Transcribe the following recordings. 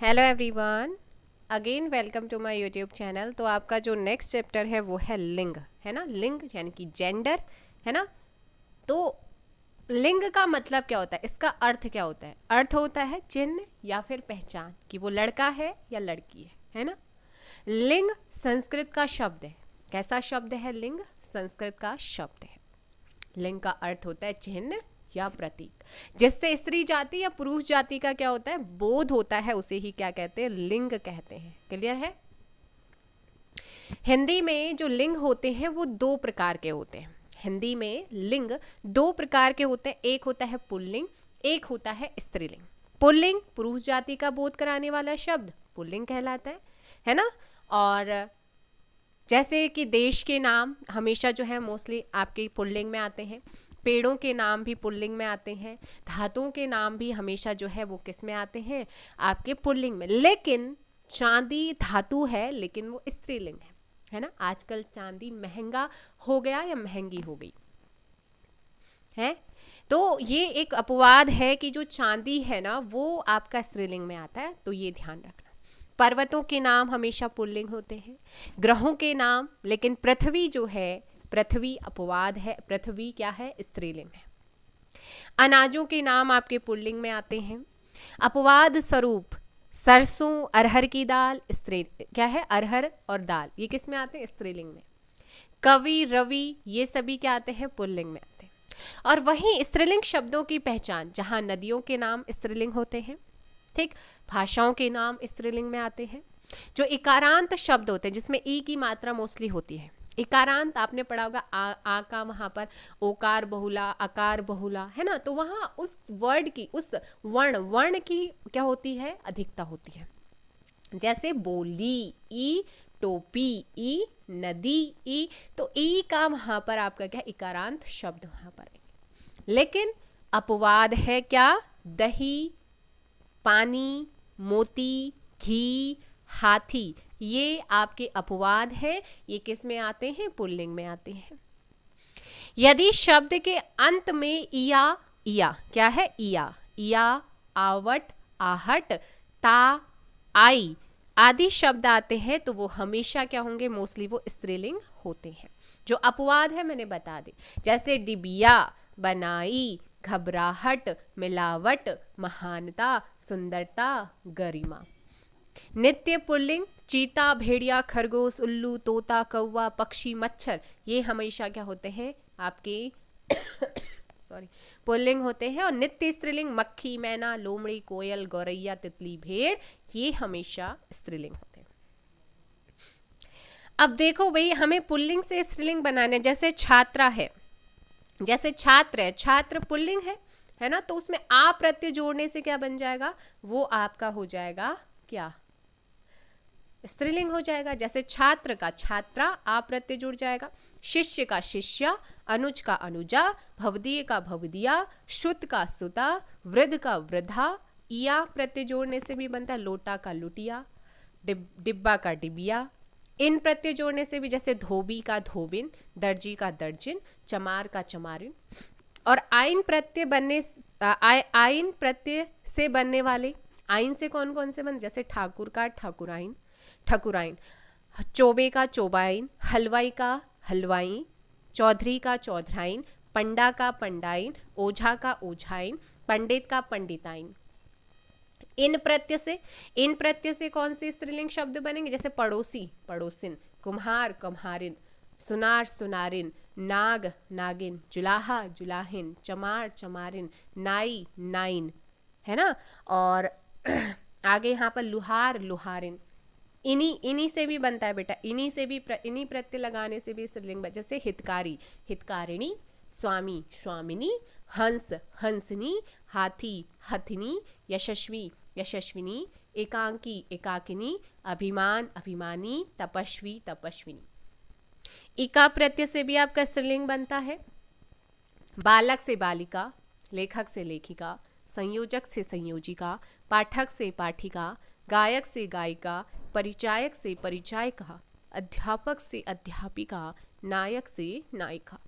Hello everyone, again welcome to my YouTube channel. तो आपका जो नेक्स्ट चैप्टर है वो है लिंग, है ना। लिंग यानी कि जेंडर, है ना। तो लिंग का मतलब क्या होता है, इसका अर्थ क्या होता है? अर्थ होता है चिन्ह या फिर पहचान कि वो लड़का है या लड़की है ना। लिंग संस्कृत का शब्द है। कैसा शब्द है लिंग? संस्कृत का शब्द है। लिंग का अर्थ होता है चिन्ह या प्रतीक। जिससे स्त्री जाति या पुरुष जाति का क्या होता है, बोध होता है, उसे ही क्या कहते हैं? लिंग कहते हैं। क्लियर है? हिंदी में जो लिंग होते हैं वो दो प्रकार के होते हैं। हिंदी में लिंग दो प्रकार के होते हैं। एक होता है पुल्लिंग, एक होता है स्त्रीलिंग। पुल्लिंग पुरुष जाति का बोध कराने वाला शब्द पुल्लिंग कहलाता है ना। और जैसे कि देश के नाम हमेशा जो है मोस्टली आपके पुल्लिंग में आते हैं। पेड़ों के नाम भी पुल्लिंग में आते हैं। धातुओं के नाम भी हमेशा जो है वो किस में आते हैं? आपके पुल्लिंग में। लेकिन चांदी धातु है लेकिन वो स्त्रीलिंग है ना। आजकल चांदी महंगा हो गया या महंगी हो गई है। तो ये एक अपवाद है कि जो चांदी है ना वो आपका स्त्रीलिंग में आता है, तो ये ध्यान रखना। पर्वतों के नाम हमेशा पुल्लिंग होते हैं। ग्रहों के नाम, लेकिन पृथ्वी जो है, पृथ्वी अपवाद है। पृथ्वी क्या है? स्त्रीलिंग है। अनाजों के नाम आपके पुल्लिंग में आते हैं। अपवाद स्वरूप सरसों, अरहर की दाल स्त्री क्या है? अरहर और दाल ये किस में आते हैं? स्त्रीलिंग में। कवि, रवि ये सभी क्या आते हैं? पुल्लिंग में आते हैं। और वहीं स्त्रीलिंग शब्दों की पहचान, जहां नदियों के नाम स्त्रीलिंग होते हैं, ठीक। भाषाओं के नाम स्त्रीलिंग में आते हैं। जो इकारांत शब्द होते हैं जिसमें ई की मात्रा मोस्टली होती है। इकारांत आपने पढ़ा होगा, आ का वहां पर ओकार बहुला, अकार बहुला, है ना। तो वहां उस वर्ड की, उस वर्ण की क्या होती है? अधिकता होती है। जैसे बोली ई, टोपी ई, नदी ई। तो ई का वहां पर आपका क्या? इकारांत शब्द वहां पर है। लेकिन अपवाद है क्या? दही, पानी, मोती, घी, हाथी ये आपके अपवाद है। ये किस में आते हैं? पुल्लिंग में आते हैं। यदि शब्द के अंत में इया क्या है? इया, आवट, आहट, ता, आई आदि शब्द आते हैं तो वो हमेशा क्या होंगे? मोस्टली वो स्त्रीलिंग होते हैं। जो अपवाद है मैंने बता दी, जैसे डिबिया, बनाई, घबराहट, मिलावट, महानता, सुंदरता, गरिमा। नित्य पुल्लिंग चीता, भेड़िया, खरगोश, उल्लू, तोता, कौवा, पक्षी, मच्छर ये हमेशा क्या होते हैं? आपके सॉरी पुल्लिंग होते हैं। और नित्य स्त्रीलिंग मक्खी, मैना, लोमड़ी, कोयल, गौरैया, तितली, भेड़ ये हमेशा स्त्रीलिंग होते हैं। अब देखो भाई, हमें पुल्लिंग से स्त्रीलिंग बनाने, जैसे छात्रा है, जैसे छात्र है, छात्र पुल्लिंग है ना। तो उसमें आ प्रत्यय जोड़ने से क्या बन जाएगा? वो आपका हो जाएगा क्या? स्त्रीलिंग हो जाएगा। जैसे छात्र का छात्रा, आ प्रत्यय जुड़ जाएगा। शिष्य का शिष्या, अनुज का अनुजा, भवदीय का भवदिया, शुद्ध का सुता, वृद्ध का वृद्धा, इया प्रत्यय जोड़ने से भी बनता है। लोटा का लुटिया, डिब्बा का डिबिया। इन प्रत्यय जोड़ने से भी, जैसे धोबी का धोबिन, दर्जी का दर्जिन, चमार का चमारिन। और आइन प्रत्यय बनने आइन प्रत्यय से बनने वाले, आइन से कौन कौन से बन, जैसे ठाकुर का ठाकुराइन, ठकुराइन, चोबे का चोबाइन, हलवाई का हलवाई, चौधरी का चौधराइन, पंडा का पंडाइन, ओझा का ओझाइन, पंडित का पंडिताइन। इन प्रत्यय से कौन से स्त्रीलिंग शब्द बनेंगे? जैसे पड़ोसी पड़ोसिन, कुम्हार कुम्हारिन, सुनार सुनारिन, नाग नागिन, जुलाहा जुलाहिन, चमार चमारिन, नाई नाइन, है ना। और आगे यहाँ पर लुहार लुहारिन। इन्हीं से भी बनता है बेटा, इन्हीं प्रत्यय लगाने से भी स्त्रीलिंग। जैसे हितकारी हितकारिणी, स्वामी स्वामिनी, हंस हंसनी, हाथी हथिनी, यशस्वी यशस्विनी, एकांकी एकाकिनी, अभिमान अभिमानी, तपस्वी तपस्विनी। इका प्रत्यय से भी आपका स्त्रीलिंग बनता है। बालक से बालिका, लेखक से लेखिका, संयोजक से संयोजिका, पाठक से पाठिका, गायक से गायिका, परिचायक से परिचायिका, अध्यापक से अध्यापिका, नायक से नायिका।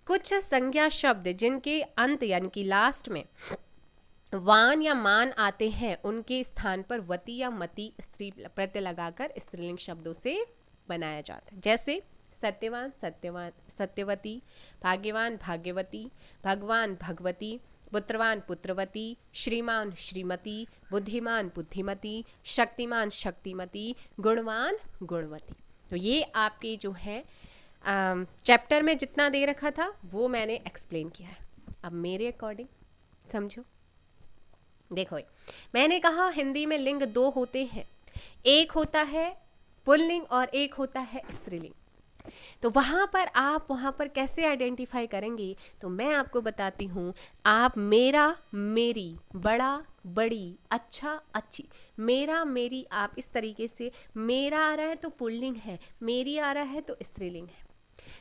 कुछ संज्ञा शब्द जिनके अंत यानी कि लास्ट में वान या मान आते हैं उनके स्थान पर वती या मति स्त्री प्रत्यय लगाकर स्त्रीलिंग शब्दों से बनाया जाता है। जैसे सत्यवान सत्यवान सत्यवती, भाग्यवान भाग्यवती, भगवान भगवती, पुत्रवान पुत्रवती, श्रीमान श्रीमती, बुद्धिमान बुद्धिमती, शक्तिमान शक्तिमती, गुणवान गुणवती। तो ये आपके जो है चैप्टर में जितना दे रखा था वो मैंने एक्सप्लेन किया है। अब मेरे अकॉर्डिंग समझो। देखो मैंने कहा हिंदी में लिंग दो होते हैं, एक होता है पुल्लिंग और एक होता है स्त्रीलिंग। तो वहाँ पर कैसे आइडेंटिफाई करेंगे, तो मैं आपको बताती हूँ। आप मेरा मेरी, बड़ा बड़ी, अच्छा अच्छी, मेरा मेरी, आप इस तरीके से, मेरा आ रहा है तो पुल्लिंग है, मेरी आ रहा है तो स्त्रीलिंग है।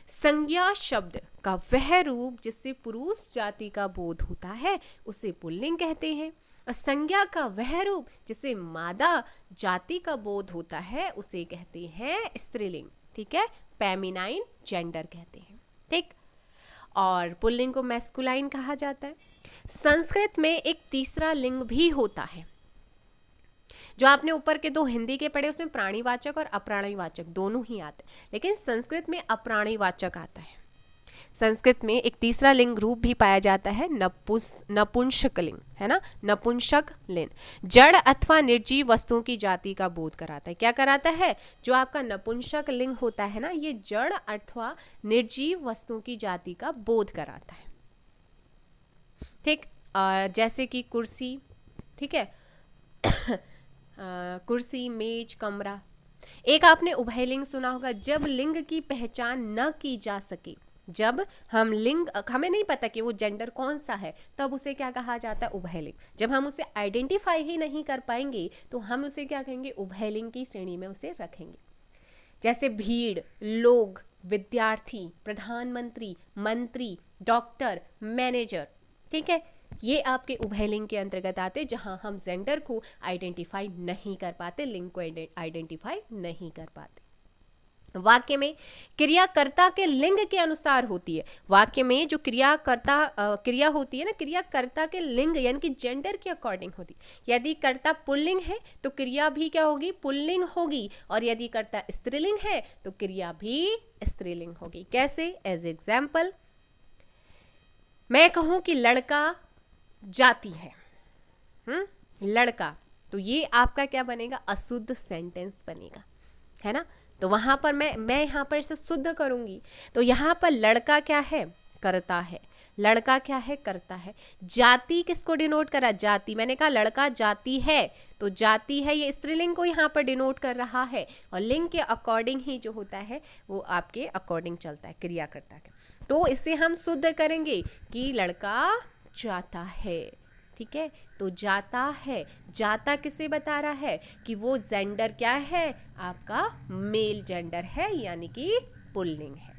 संज्ञा शब्द का वह रूप जिससे पुरुष जाति का बोध होता है उसे पुल्लिंग कहते हैं, और संज्ञा का वह रूप जिससे मादा जाति का बोध होता है उसे कहते हैं स्त्रीलिंग। ठीक है, फेमिनाइन जेंडर कहते हैं। ठीक, और पुल्लिंग को मैस्कुलाइन कहा जाता है। संस्कृत में एक तीसरा लिंग भी होता है। जो आपने ऊपर के दो हिंदी के पढ़े उसमें प्राणीवाचक और अप्राणीवाचक दोनों ही आते हैं, लेकिन संस्कृत में अप्राणीवाचक आता है। संस्कृत में एक तीसरा लिंग रूप भी पाया जाता है, नपुंसक लिंग, है ना, नपुंसक लिंग। जड़ अथवा निर्जीव वस्तुओं की जाति का बोध कराता है। क्या कराता है? जो आपका नपुंसक लिंग होता है ना, ये जड़ अथवा निर्जीव वस्तुओं की जाति का बोध कराता है। ठीक, जैसे कि कुर्सी, ठीक है, कुर्सी, मेज, कमरा। एक आपने उभयलिंग सुना होगा, जब लिंग की पहचान न की जा सके, जब हम लिंग, हमें नहीं पता कि वो जेंडर कौन सा है, तब उसे क्या कहा जाता है? उभयलिंग। जब हम उसे आइडेंटिफाई ही नहीं कर पाएंगे तो हम उसे क्या कहेंगे? उभयलिंग की श्रेणी में उसे रखेंगे। जैसे भीड़, लोग, विद्यार्थी, प्रधानमंत्री, मंत्री, डॉक्टर, मैनेजर। ठीक है, ये आपके उभयलिंग के अंतर्गत आते, जहां हम जेंडर को आइडेंटिफाई नहीं कर पाते, लिंग को आइडेंटिफाई नहीं कर पाते। वाक्य में क्रियाकर्ता के लिंग के अनुसार होती है। वाक्य में जो क्रिया होती है ना, क्रियाकर्ता के लिंग यानी कि जेंडर के अकॉर्डिंग होती है। यदि कर्ता पुल्लिंग है तो क्रिया भी क्या होगी? पुल्लिंग होगी, और यदि कर्ता स्त्रीलिंग है तो क्रिया भी स्त्रीलिंग होगी। कैसे? एज एग्जाम्पल मैं कहूं कि लड़का जाति है, लड़का, तो ये आपका क्या बनेगा? अशुद्ध सेंटेंस बनेगा, है ना। तो वहां पर मैं यहां पर इसे शुद्ध करूंगी, तो यहां पर लड़का क्या है? करता है। लड़का क्या है? करता है। जाति किसको डिनोट करा? जाति। मैंने कहा लड़का जाति है, तो जाति है ये स्त्रीलिंग को यहां पर डिनोट कर रहा है, और लिंग के अकॉर्डिंग ही जो होता है वो आपके अकॉर्डिंग चलता है, क्रियाकर्ता के। तो इसे हम शुद्ध करेंगे कि लड़का जाता है। ठीक है, तो जाता है, जाता किसे बता रहा है? कि वो जेंडर क्या है? आपका मेल जेंडर है, यानी कि पुल्लिंग है।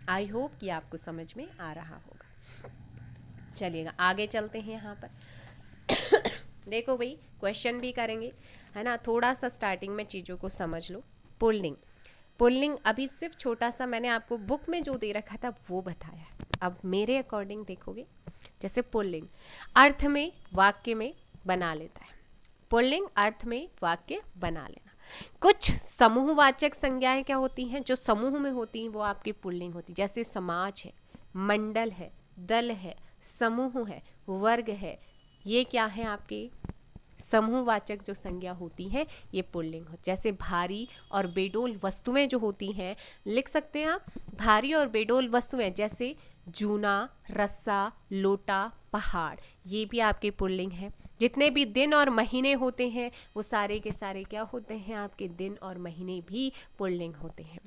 आई होप कि आपको समझ में आ रहा होगा। चलिएगा आगे चलते हैं। यहाँ पर देखो भाई, क्वेश्चन भी करेंगे, है ना। थोड़ा सा स्टार्टिंग में चीज़ों को समझ लो। पुल्लिंग, पुल्लिंग अभी सिर्फ छोटा सा मैंने आपको बुक में जो दे रखा था वो बताया है। अब मेरे अकॉर्डिंग देखोगे, जैसे पुल्लिंग अर्थ में वाक्य में बना लेता है, पुल्लिंग अर्थ में वाक्य बना लेना। कुछ समूहवाचक संज्ञाएं क्या होती हैं? जो समूह में होती हैं वो आपकी पुल्लिंग होती है। जैसे समाज है, मंडल है, दल है, समूह है, वर्ग है, ये क्या है? आपके समूहवाचक जो संज्ञा होती है ये पुल्लिंग होती। जैसे भारी और बेडोल वस्तुएं जो होती हैं, लिख सकते हैं आप, भारी और बेडोल वस्तुएं जैसे जूना, रस्सा, लोटा, पहाड़, ये भी आपके पुल्लिंग है। जितने भी दिन और महीने होते हैं वो सारे के सारे क्या होते हैं? आपके दिन और महीने भी पुल्लिंग होते हैं।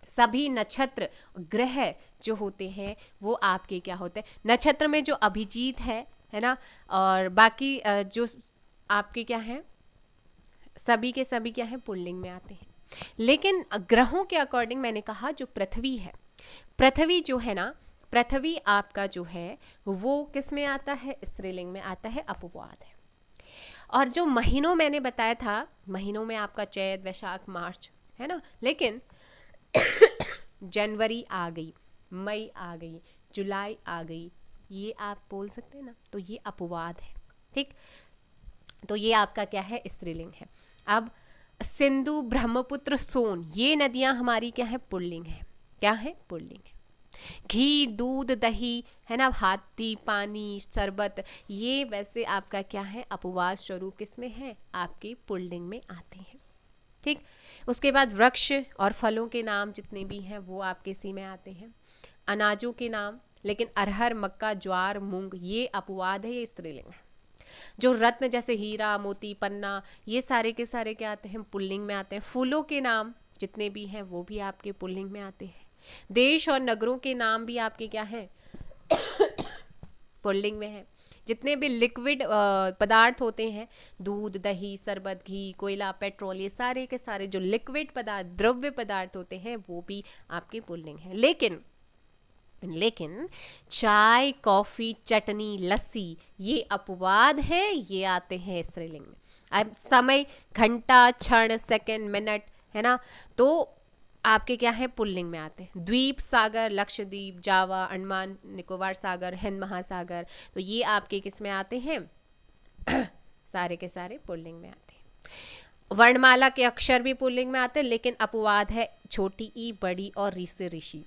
सभी नक्षत्र, ग्रह जो होते हैं वो आपके क्या होते हैं? नक्षत्र में जो अभिजीत है ना, और बाकी जो आपके क्या है, सभी के सभी क्या है? पुल्लिंग में आते हैं। लेकिन ग्रहों के अकॉर्डिंग मैंने कहा जो पृथ्वी है, पृथ्वी जो है ना, पृथ्वी आपका जो है वो किस में आता है? स्त्रीलिंग में आता है, अपवाद है। और जो महीनों मैंने बताया था, महीनों में आपका चैत, वैशाख, मार्च, है ना। लेकिन जनवरी आ गई, मई आ गई, जुलाई आ गई, ये आप बोल सकते हैं ना, तो ये अपवाद है। ठीक, तो ये आपका क्या है, स्त्रीलिंग है। अब सिंधु, ब्रह्मपुत्र, सोन, ये नदियां हमारी क्या है, पुल्लिंग है। क्या है, पुल्लिंग है। घी, दूध, दही, है ना, हाथी, पानी, शरबत, ये वैसे आपका क्या है, अपवाद स्वरूप किसमें है, आपकी पुल्लिंग में आते हैं। ठीक, उसके बाद वृक्ष और फलों के नाम जितने भी हैं वो आपके इसी में आते हैं। अनाजों के नाम, लेकिन अरहर, मक्का, ज्वार, मूंग, ये अपवाद है, ये स्त्रीलिंग है। जो रत्न जैसे हीरा, मोती, पन्ना, ये सारे के सारे क्या आते हैं, पुल्लिंग में आते हैं। फूलों के नाम जितने भी हैं वो भी आपके पुल्लिंग में आते हैं। देश और नगरों के नाम भी आपके क्या हैं, पुल्लिंग में है। जितने भी लिक्विड पदार्थ होते हैं, दूध, दही, शरबत, घी, कोयला, पेट्रोल, ये सारे के सारे जो लिक्विड पदार्थ, द्रव्य पदार्थ होते हैं वो भी आपके पुल्लिंग है। लेकिन चाय, कॉफी, चटनी, लस्सी, ये अपवाद है, ये आते हैं स्त्रीलिंग में। अब समय, घंटा, क्षण, सेकंड, मिनट, है ना, तो आपके क्या है, पुल्लिंग में आते हैं। द्वीप, सागर, लक्षद्वीप, जावा, अंडमान निकोबार सागर, हिंद महासागर, तो ये आपके किस में आते हैं, सारे के सारे पुल्लिंग में आते हैं। वर्णमाला के अक्षर भी पुल्लिंग में आते हैं, लेकिन अपवाद है छोटी ई, बड़ी और री से ऋषि,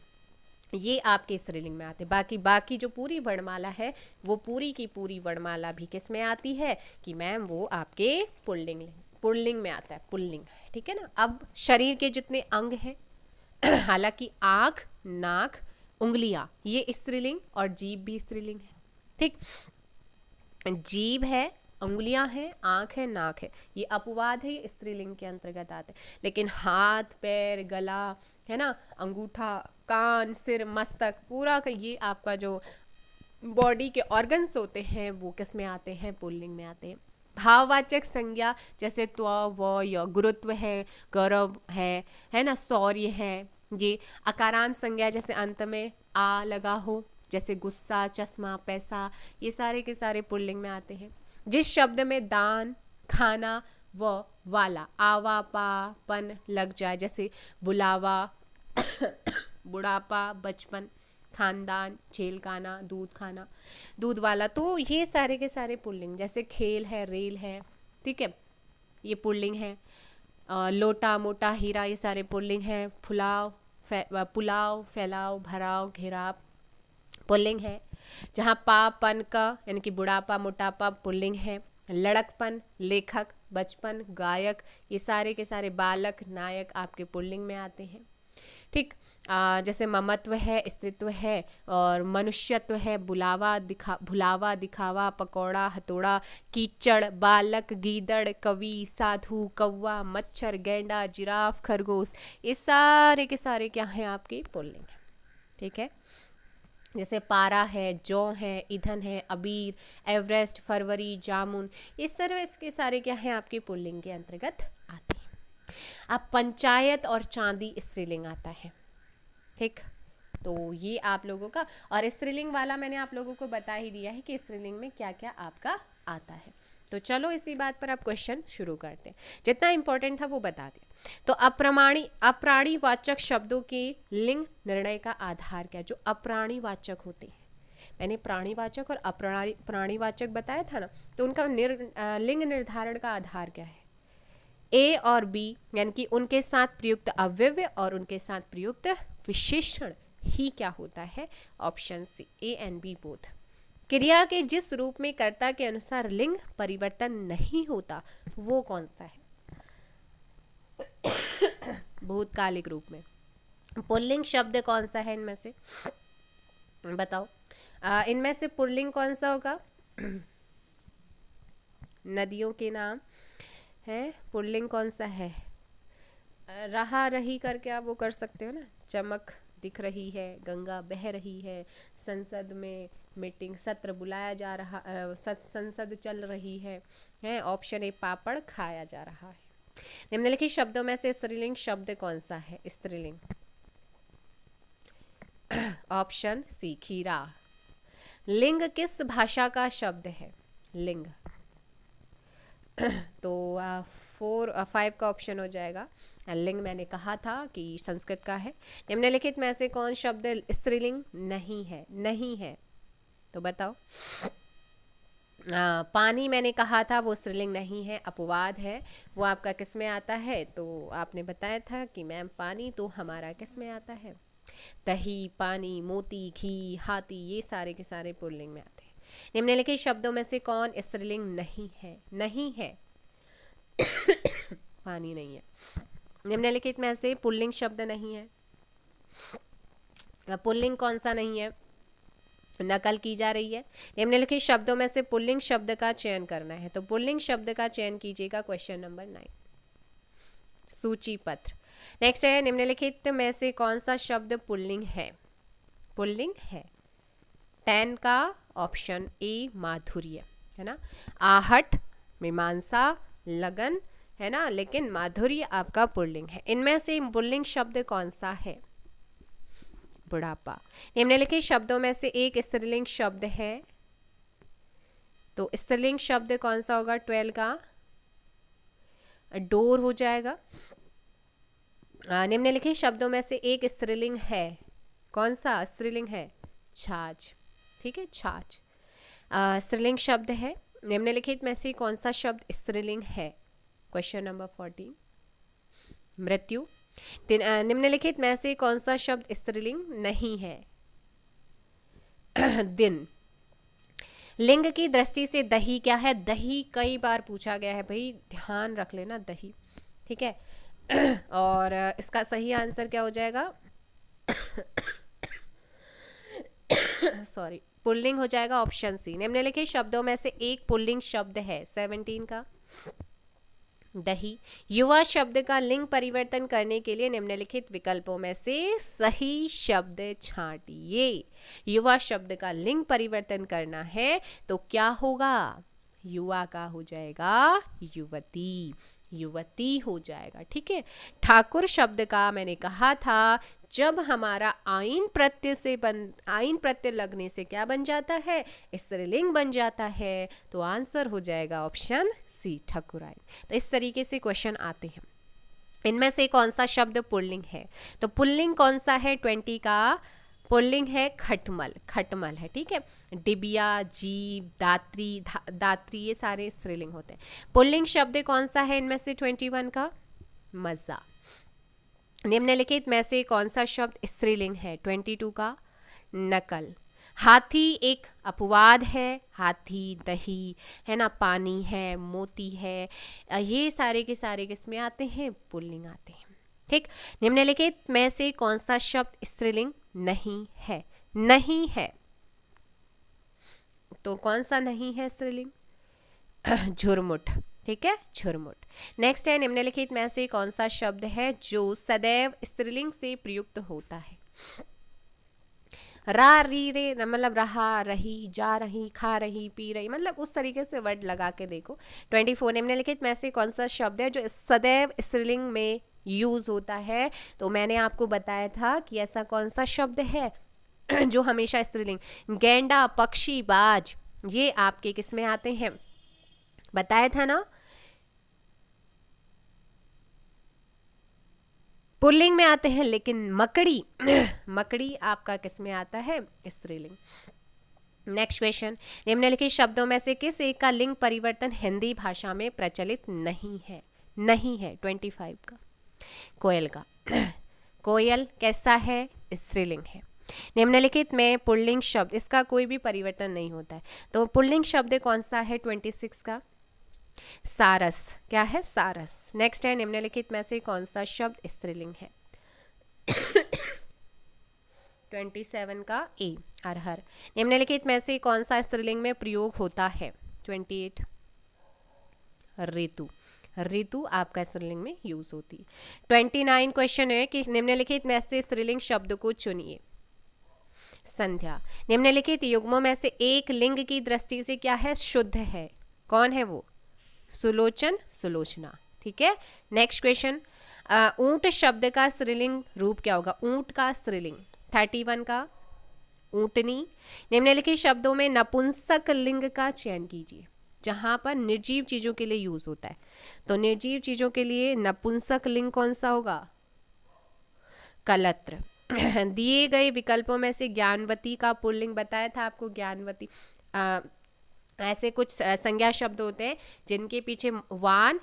ये आपके स्त्रीलिंग में आते हैं। बाकी जो पूरी वर्णमाला है वो पूरी की पूरी वर्णमाला भी किस में आती है कि मैम वो आपके पुल्लिंग में आता है, पुल्लिंग। ठीक है ना। अब शरीर के जितने अंग हैं, हालांकि आँख, नाक, उंगलियां, ये स्त्रीलिंग और जीभ भी स्त्रीलिंग है। ठीक, जीभ है, उंगलियां हैं, आँख है, नाक है, ये अपवाद है, ये स्त्रीलिंग के अंतर्गत आते हैं। लेकिन हाथ, पैर, गला, है ना, अंगूठा, कान, सिर, मस्तक, पूरा का ये आपका जो बॉडी के ऑर्गन्स होते हैं वो किस में आते हैं, पुल्लिंग में आते हैं। भाववाचक संज्ञा जैसे त्व, व, य, गुरुत्व है, गौरव है ना, शौर्य है, ये अकारांत संज्ञा जैसे अंत में आ लगा हो, जैसे गुस्सा, चश्मा, पैसा, ये सारे के सारे पुल्लिंग में आते हैं। जिस शब्द में दान, खाना व वाला, आवा, पा, पन लग जाए, जैसे बुलावा, बुढ़ापा, बचपन, खानदान, झेल खाना, दूध खाना, दूध वाला, तो ये सारे के सारे पुल्लिंग। जैसे खेल है, रेल है, ठीक है, ये पुल्लिंग है। लोटा, मोटा, हीरा, ये सारे पुल्लिंग हैं। पुलाव, फैलाव, भराव, घेराव, पुल्लिंग है। जहाँ पन का यानी कि बुढ़ापा, मोटापा, पुल्लिंग है। लड़कपन, लेखक, बचपन, गायक, ये सारे के सारे, बालक, नायक, आपके पुल्लिंग में आते हैं। ठीक, जैसे ममत्व है, स्त्रीत्व है, और मनुष्यत्व है, भुलावा, दिखावा, पकौड़ा, हथौड़ा, कीचड़, बालक, गीदड़, कवि, साधु, कौवा, मच्छर, गेंडा, जिराफ, खरगोश, ये सारे के सारे क्या हैं, आपके पुल्लिंग है। ठीक है, जैसे पारा है, जौ है, ईंधन है, अबीर, एवरेस्ट, फरवरी, जामुन, ये सारे इसके सारे क्या हैं, आपके पुल्लिंग के अंतर्गत आते हैं। अब पंचायत और चांदी स्त्रीलिंग आता है। ठीक, तो ये आप लोगों का, और स्त्रीलिंग वाला मैंने आप लोगों को बता ही दिया है कि स्त्रीलिंग में क्या क्या आपका आता है। तो चलो इसी बात पर आप क्वेश्चन शुरू करते हैं, जितना इंपॉर्टेंट था वो बता दें। तो अप्राणीवाचक शब्दों के लिंग निर्णय का आधार क्या है। जो अप्राणीवाचक होते हैं, मैंने प्राणीवाचक और प्राणीवाचक बताया था ना, तो उनका लिंग निर्धारण का आधार क्या है। ए और बी, यानी कि उनके साथ प्रयुक्त अव्यय और उनके साथ प्रयुक्त विशेषण ही क्या होता है, option C, a and b both. क्रिया के जिस रूप में कर्ता के अनुसार लिंग परिवर्तन नहीं होता वो कौन सा है, भूतकालिक रूप में। पुल्लिंग शब्द कौन सा है इनमें से, बताओ। इनमें से पुल्लिंग कौन सा होगा, नदियों के नाम है, पुल्लिंग कौन सा है, रहा रही करके आप वो कर सकते हो ना, चमक दिख रही है, गंगा बह रही है, संसद में मीटिंग, सत्र बुलाया जा रहा, संसद चल रही है, ऑप्शन ए, पापड़ खाया जा रहा है। निम्नलिखित शब्दों में से स्त्रीलिंग शब्द कौन सा है, स्त्रीलिंग, ऑप्शन सी, खीरा। लिंग किस भाषा का शब्द है, लिंग, तो 5 का ऑप्शन हो जाएगा। लिंग मैंने कहा था कि संस्कृत का है। निम्नलिखित में से कौन शब्द स्त्रीलिंग नहीं है, तो बताओ। पानी मैंने कहा था वो स्त्रीलिंग नहीं है, अपवाद है। वो आपका किस में आता है? तो आपने बताया था कि मैम पानी, तो हमारा किस में आता है? दही, पानी, मोती, घी, हाथी, ये सारे के सारे पुल्लिंग में आते हैं। निम्नलिखित शब्दों में से कौन स्त्रीलिंग नहीं है? नहीं है पानी नहीं है। निम्नलिखित में से पुल्लिंग शब्द नहीं है। पुल्लिंग कौन सा नहीं है? नकल की जा रही है। निम्नलिखित शब्दों में से पुल्लिंग शब्द का चयन करना है, तो पुल्लिंग शब्द का चयन कीजिएगा। क्वेश्चन नंबर 9, सूची पत्र। नेक्स्ट है, निम्नलिखित में से कौन सा शब्द पुल्लिंग है? पुल्लिंग है 10 का ऑप्शन ए माधुर्य, है ना। आहट, मीमांसा, लगन, है ना, लेकिन माधुर्य आपका पुल्लिंग है। इनमें से पुल्लिंग शब्द कौन सा है? बुढ़ापा। निम्नलिखित शब्दों में से एक स्त्रीलिंग शब्द है, तो स्त्रीलिंग शब्द कौन सा होगा? 12 का डोर हो जाएगा। निम्नलिखित शब्दों में से एक स्त्रीलिंग है, कौन सा स्त्रीलिंग है? छाछ, ठीक है, छाछ स्त्रीलिंग शब्द है। निम्नलिखित में से कौन सा शब्द स्त्रीलिंग है? क्वेश्चन नंबर 14, मृत्यु। निम्नलिखित में से कौन सा शब्द स्त्रीलिंग नहीं है? दिन। लिंग की दृष्टि से दही क्या है? दही कई बार पूछा गया है भाई, ध्यान रख लेना, दही, ठीक है। और इसका सही आंसर क्या हो जाएगा? सॉरी, पुल्लिंग हो जाएगा ऑप्शन सी। निम्नलिखित शब्दों में से एक पुल्लिंग शब्द है 17 का दही। युवा शब्द का लिंग परिवर्तन करने के लिए निम्नलिखित विकल्पों में से सही शब्द छांटिए। युवा शब्द का लिंग परिवर्तन करना है तो क्या होगा? युवा का हो जाएगा युवती, युवती हो जाएगा, ठीक है। ठाकुर शब्द का मैंने कहा था, जब हमारा आइन प्रत्यय लगने से क्या बन जाता है? स्त्रीलिंग बन जाता है, तो आंसर हो जाएगा ऑप्शन सी, ठकुराइन। तो इस तरीके से क्वेश्चन आते हैं। इनमें से कौन सा शब्द पुल्लिंग है? तो पुल्लिंग कौन सा है? 20 का पुल्लिंग है खटमल, खटमल है, ठीक है। डिबिया, जीव, दात्री, दात्री, ये सारे स्त्रीलिंग होते हैं। पुल्लिंग शब्द कौन सा है इनमें से 21 का? मजा। निम्नलिखित में से कौन सा शब्द स्त्रीलिंग है? 22 का नकल। हाथी एक अपवाद है, हाथी, दही, है ना, पानी है, मोती है, ये सारे के सारे किसमें आते हैं? पुल्लिंग आते हैं, ठीक। निम्नलिखित में से कौन सा शब्द स्त्रीलिंग नहीं है? नहीं है, तो कौन सा नहीं है स्त्रीलिंग? झुरमुट, ठीक है, झुरमुट। नेक्स्ट है, निम्नलिखित में से कौन सा शब्द है जो सदैव स्त्रीलिंग से प्रयुक्त होता है? रा, री, रे, मतलब रहा, रही, जा रही, खा रही, पी रही, मतलब उस तरीके से वर्ड लगा के देखो। 24, निम्नलिखित में से कौन सा शब्द है जो सदैव स्त्रीलिंग में यूज होता है? तो मैंने आपको बताया था कि ऐसा कौन सा शब्द है जो हमेशा स्त्रीलिंग? गेंडा, पक्षी, बाज, ये आपके किस में आते हैं? बताया था ना, पुल्लिंग में आते हैं, लेकिन मकड़ी मकड़ी आपका किस में आता है? स्त्रीलिंग। नेक्स्ट क्वेश्चन, निम्नलिखित शब्दों में से किस एक का लिंग परिवर्तन हिंदी भाषा में प्रचलित नहीं है? नहीं है 25 का कोयल का। कोयल कैसा है? स्त्रीलिंग है। निम्नलिखित में पुल्लिंग शब्द, इसका कोई भी परिवर्तन नहीं होता है, तो पुल्लिंग शब्द कौन सा है 26 का? सारस, क्या है? सारस। नेक्स्ट है, निम्नलिखित में से कौन सा शब्द स्त्रीलिंग है? 27 का ए, अरहर। निम्नलिखित में से कौन सा स्त्रीलिंग में प्रयोग होता है? 28 ऋतु, ऋतु आपका स्त्रीलिंग में यूज होती है। 29 क्वेश्चन है कि निम्नलिखित में से स्त्रीलिंग शब्द को चुनिए। संध्या। निम्नलिखित युग्मों में से एक लिंग की दृष्टि से क्या है? शुद्ध है, कौन है वो? सुलोचन, सुलोचना, ठीक है। नेक्स्ट क्वेश्चन, ऊंट शब्द का स्त्रीलिंग रूप क्या होगा? ऊंट का स्त्रीलिंग। 31 का ऊंटनी। निम्नलिखित शब्दों में नपुंसक लिंग का चयन कीजिए, जहां पर निर्जीव चीजों के लिए यूज होता है। तो निर्जीव चीजों के लिए नपुंसक लिंग कौन सा होगा? कलत्र। दिए गए विकल्पों में से ज्ञानवती का पुल्लिंग बताया था आपको, ज्ञानवती ऐसे कुछ संज्ञा शब्द होते हैं जिनके पीछे वान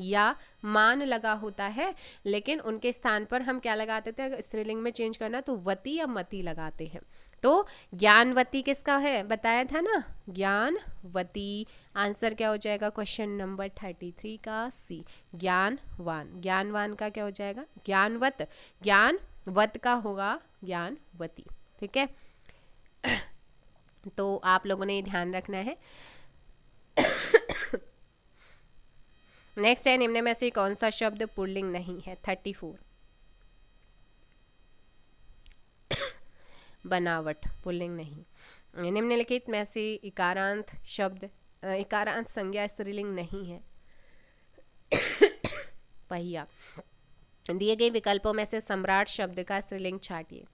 या मान लगा होता है, लेकिन उनके स्थान पर हम क्या लगाते थे, अगर स्त्रीलिंग में चेंज करना तो वती या मती लगाते हैं। तो ज्ञानवती किसका है, बताया था ना, ज्ञानवती। आंसर क्या हो जाएगा क्वेश्चन नंबर 33 का सी, ज्ञानवान। ज्ञानवान का क्या हो जाएगा, ज्ञानवत। ज्ञानवत का होगा ज्ञानवती। ठीक है, तो आप लोगों ने ध्यान रखना है। नेक्स्ट है, निम्न में से कौन सा शब्द पुल्लिंग नहीं है, 34। बनावट पुल्लिंग नहीं। निम्नलिखित में से इकारांत शब्द, इकारांत संज्ञा स्त्रीलिंग नहीं है। पहिया। दिए गए विकल्पों में से सम्राट शब्द का स्त्रीलिंग छाटिए।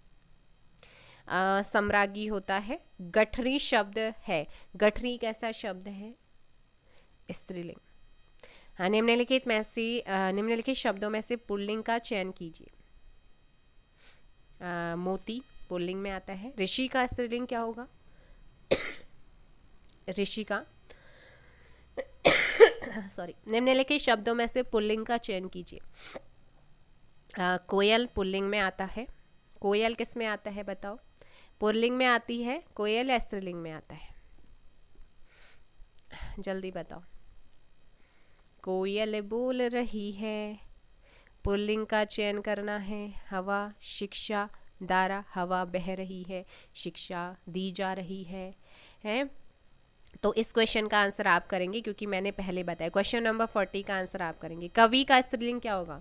सम्राज्ञी होता है। गठरी शब्द है, गठरी कैसा शब्द है, स्त्रीलिंग। हाँ, निम्नलिखित शब्दों में से पुल्लिंग का चयन कीजिए। मोती पुल्लिंग में आता है। ऋषि का स्त्रीलिंग क्या होगा, ऋषि का सॉरी। निम्नलिखित शब्दों में से पुल्लिंग का चयन कीजिए। कोयल पुल्लिंग में आता है। कोयल किस में आता है बताओ, पुल्लिंग में आती है कोयल या स्त्रीलिंग में आता है, जल्दी बताओ। कोयल बोल रही है, पुल्लिंग का चयन करना है। हवा, शिक्षा, धारा, हवा बह रही है, शिक्षा दी जा रही है। तो इस क्वेश्चन का आंसर आप करेंगे, क्योंकि मैंने पहले बताया। क्वेश्चन नंबर 40 का आंसर आप करेंगे। कवि का स्त्रीलिंग क्या होगा,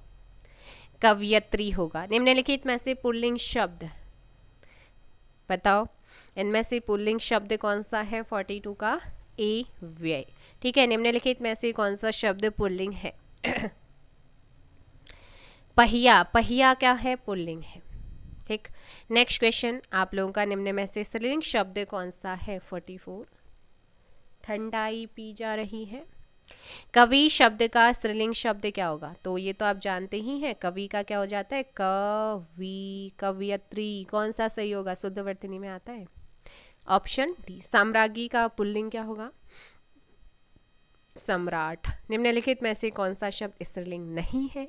कवयत्री होगा। निम्नलिखित में से पुल्लिंग शब्द बताओ, इनमें से पुल्लिंग शब्द कौन सा है, 42 का ए व्यय। ठीक है, निम्नलिखित में से कौन सा शब्द पुल्लिंग है, पहिया। पहिया क्या है, पुल्लिंग है। ठीक, नेक्स्ट क्वेश्चन आप लोगों का, निम्न में से स्त्रीलिंग शब्द कौन सा है, 44। ठंडाई पी जा रही है। कवि शब्द का स्त्रीलिंग शब्द क्या होगा, तो ये तो आप जानते ही हैं, कवि का क्या हो जाता है, कवि, कवयत्री। कौन सा सही होगा, शुद्ध वर्तनी में आता है, ऑप्शन डी। साम्राज्ञी का पुल्लिंग क्या होगा, सम्राट। निम्नलिखित में से कौन सा शब्द स्त्रीलिंग नहीं है,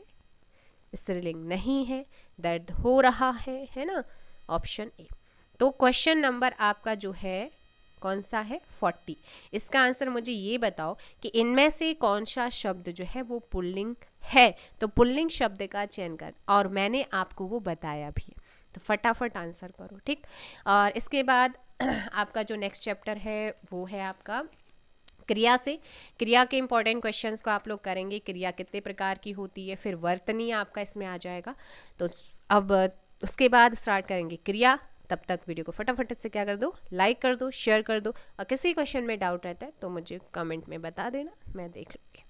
स्त्रीलिंग नहीं है, दर्द हो रहा है ना, ऑप्शन ए। तो क्वेश्चन नंबर आपका जो है कौन सा है, 40। इसका आंसर मुझे ये बताओ कि इनमें से कौन सा शब्द जो है वो पुल्लिंग है। तो पुल्लिंग शब्द का चयन कर, और मैंने आपको वो बताया भी, तो फटाफट आंसर करो। ठीक, और इसके बाद आपका जो नेक्स्ट चैप्टर है वो है आपका क्रिया से। क्रिया के इंपॉर्टेंट क्वेश्चंस को आप लोग करेंगे। क्रिया कितने प्रकार की होती है, फिर वर्तनी आपका इसमें आ जाएगा। तो अब उसके बाद स्टार्ट करेंगे क्रिया। तब तक वीडियो को फटाफट से क्या कर दो, लाइक कर दो, शेयर कर दो, और किसी क्वेश्चन में डाउट रहता है तो मुझे कमेंट में बता देना, मैं देख लूँगी।